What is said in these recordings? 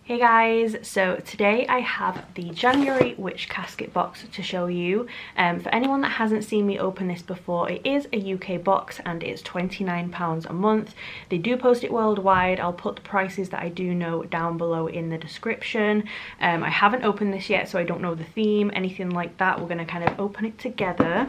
Hey guys, so today I have the January Witch Casket box to show you. For anyone that hasn't seen me open this before, it is a UK box and it's £29 a month. They do post it worldwide. I'll put the prices that I do know down below in the description. I haven't opened this yet, so I don't know the theme, anything like that. We're going to kind of open it together.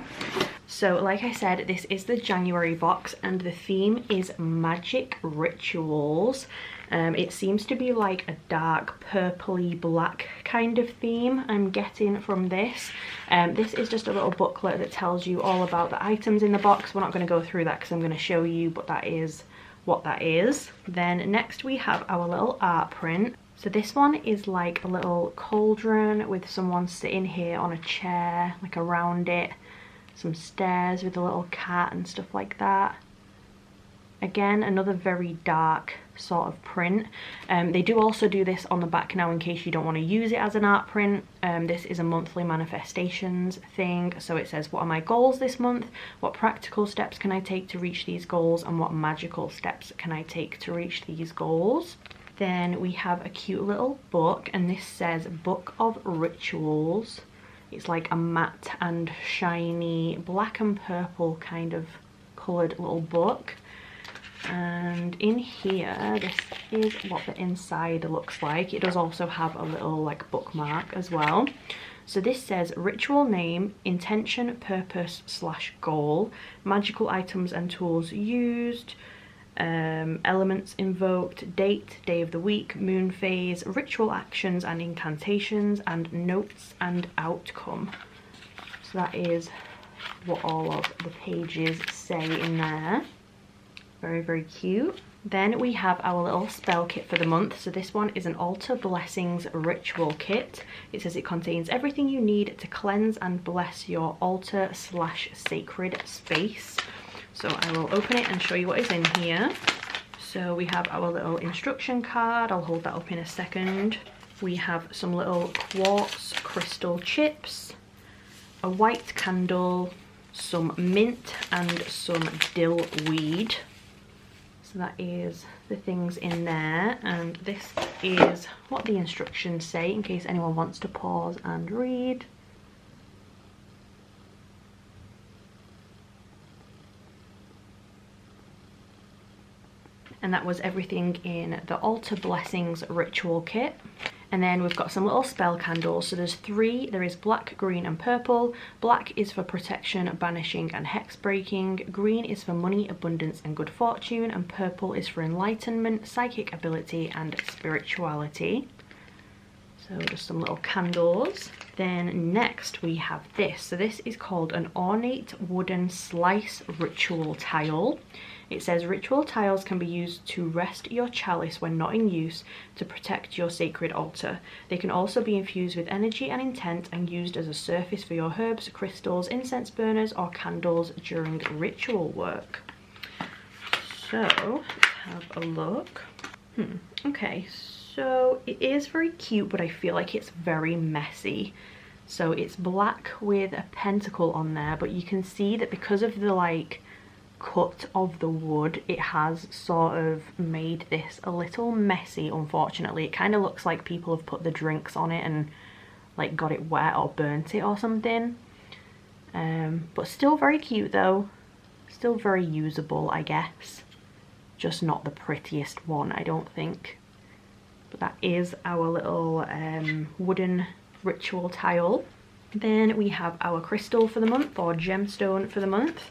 So like I said, this is the January box and the theme is magic rituals. It seems to be like a dark purpley black kind of theme I'm getting from this. This is just a little booklet that tells you all about the items in the box. We're not going to go through that because I'm going to show you, but that is what that is. Then next we have our little art print. So this one is like a little cauldron with someone sitting here on a chair, like around it. Some stairs with a little cat and stuff like that. Again, another very dark sort of print. They do also do this on the back now in case you don't want to use it as an art print. This is a monthly manifestations thing. So it says, what are my goals this month? What practical steps can I take to reach these goals? And what magical steps can I take to reach these goals? Then we have a cute little book, and this says Book of Rituals. It's like a matte and shiny black and purple kind of coloured little book. And in here, this is what the inside looks like. It does also have a little like bookmark as well. So this says ritual name, intention, purpose / goal, magical items and tools used, elements invoked, date, day of the week, moon phase, ritual actions and incantations, and notes and outcome. So that is what all of the pages say in there. Very, very cute. Then we have our little spell kit for the month. So this one is an Altar Blessings ritual kit. It says it contains everything you need to cleanse and bless your altar / sacred space. So I will open it and show you what is in here. So we have our little instruction card. I'll hold that up in a second. We have some little quartz crystal chips, a white candle, some mint and some dill weed. So that is the things in there, and this is what the instructions say in case anyone wants to pause and read. And that was everything in the Altar Blessings ritual kit. And then we've got some little spell candles. So there's 3. There is black, green and purple. Black is for protection, banishing and hex breaking. Green is for money, abundance and good fortune. And purple is for enlightenment, psychic ability and spirituality. So just some little candles. Then next we have this. So this is called an ornate wooden slice ritual tile. It says ritual tiles can be used to rest your chalice when not in use to protect your sacred altar. They can also be infused with energy and intent and used as a surface for your herbs, crystals, incense burners or candles during ritual work. So let's have a look. Okay, so it is very cute, but I feel like it's very messy. So it's black with a pentacle on there, but you can see that because of the like cut of the wood, it has sort of made this a little messy, unfortunately. It kind of looks like people have put the drinks on it and like got it wet or burnt it or something. But still very cute though. Still very usable, I guess. Just not the prettiest one, I don't think. But that is our little wooden ritual tile. Then we have our crystal for the month, or gemstone for the month.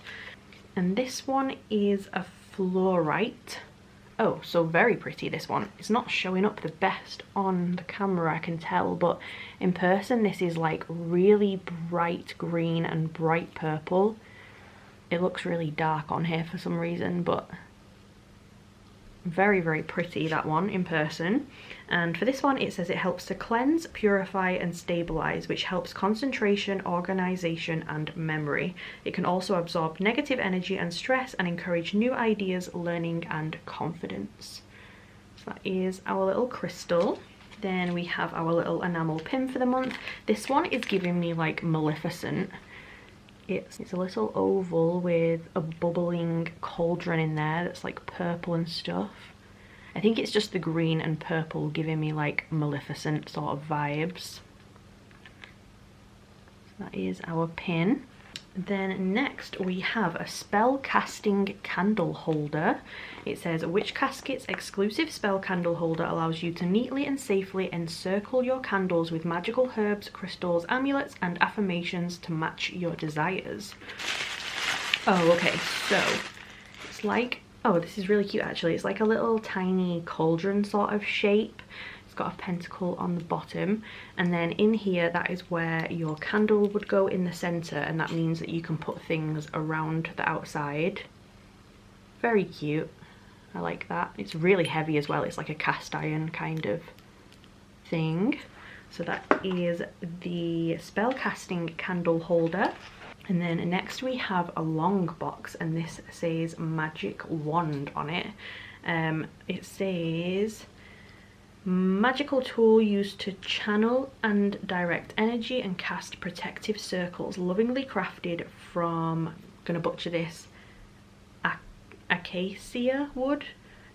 And this one is a fluorite. Oh, so very pretty, this one. It's not showing up the best on the camera, I can tell, but in person this is like really bright green and bright purple. It looks really dark on here for some reason, but very, very pretty, that one, in person. And for this one, it says it helps to cleanse, purify and stabilize, which helps concentration, organization and memory. It can also absorb negative energy and stress and encourage new ideas, learning and confidence. So that is our little crystal. Then we have our little enamel pin for the month. This one is giving me like Maleficent. It's a little oval with a bubbling cauldron in there that's like purple and stuff. I think it's just the green and purple giving me like Maleficent sort of vibes. So that is our pin. Then next we have a spell casting candle holder. It says, Witch Casket's exclusive spell candle holder allows you to neatly and safely encircle your candles with magical herbs, crystals, amulets, and affirmations to match your desires. Oh, okay, so it's like, oh, this is really cute actually. It's like a little tiny cauldron sort of shape. It's got a pentacle on the bottom, and then in here that is where your candle would go in the center, and that means that you can put things around the outside. Very cute. I like that. It's really heavy as well. It's like a cast iron kind of thing. So that is the spell casting candle holder. And then next we have a long box, and this says Magic Wand on it. It says magical tool used to channel and direct energy and cast protective circles, lovingly crafted from, I'm gonna butcher this, acacia wood,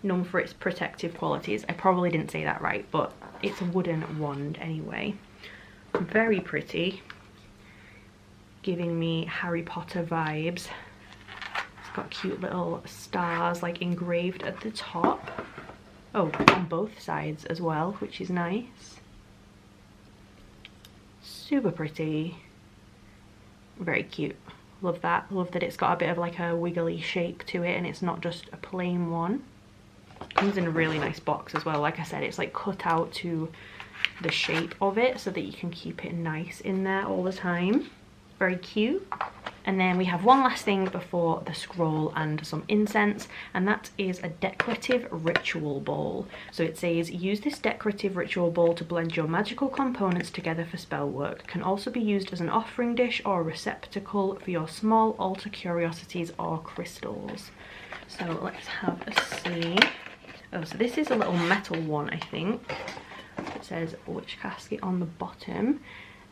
known for its protective qualities. I probably didn't say that right, but it's a wooden wand anyway. Very pretty, giving me Harry Potter vibes. It's got cute little stars like engraved at the top. Oh, on both sides as well, which is nice. Super pretty. Very cute. Love that. Love that it's got a bit of like a wiggly shape to it and it's not just a plain one. Comes in a really nice box as well. Like I said, it's like cut out to the shape of it so that you can keep it nice in there all the time. Very cute. And then we have one last thing before the scroll and some incense, and that is a decorative ritual bowl. So it says, use this decorative ritual bowl to blend your magical components together for spell work. Can also be used as an offering dish or a receptacle for your small altar curiosities or crystals. So let's have a see. Oh, so this is a little metal one, I think. It says Witch Casket on the bottom,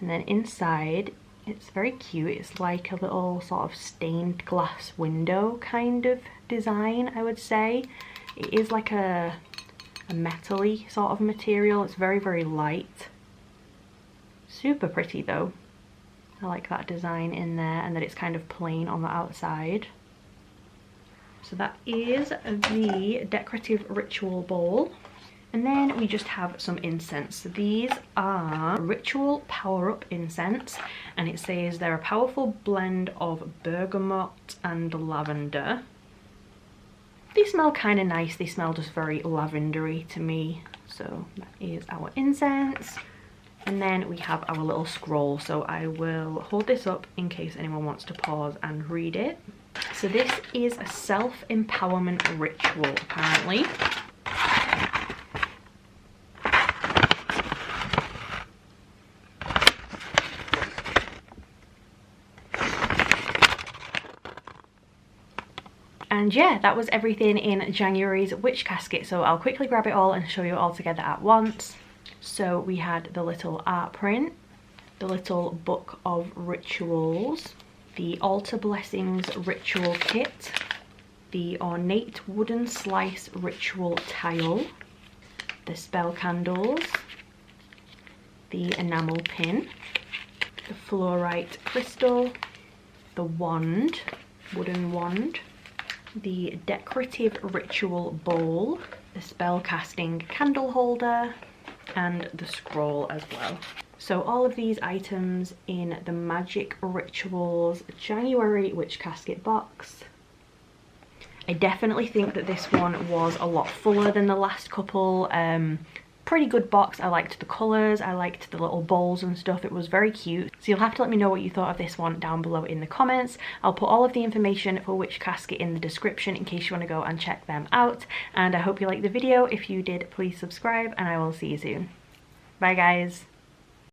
and then inside it's very cute. It's like a little sort of stained glass window kind of design, I would say. It is like a metal-y sort of material. It's very, very light. Super pretty though. I like that design in there, and that it's kind of plain on the outside. So that is the decorative ritual bowl. And then we just have some incense. So these are ritual power-up incense, and it says they're a powerful blend of bergamot and lavender. They smell kind of nice. They smell just very lavendery to me. So that is our incense. And then we have our little scroll. So I will hold this up in case anyone wants to pause and read it. So this is a self-empowerment ritual, apparently. And yeah, that was everything in January's Witch Casket, so I'll quickly grab it all and show you it all together at once. So we had the little art print, the little book of rituals, the altar blessings ritual kit, the ornate wooden slice ritual tile, the spell candles, the enamel pin, the fluorite crystal, the wand, wooden wand, the decorative ritual bowl, the spell casting candle holder, and the scroll as well. So all of these items in the Magic Rituals January Witch Casket box. I definitely think that this one was a lot fuller than the last couple. Pretty good box. I liked the colours, I liked the little bowls and stuff. It was very cute. So you'll have to let me know what you thought of this one down below in the comments. I'll put all of the information for Witch Casket in the description in case you want to go and check them out. And I hope you liked the video. If you did, please subscribe, and I will see you soon. Bye guys.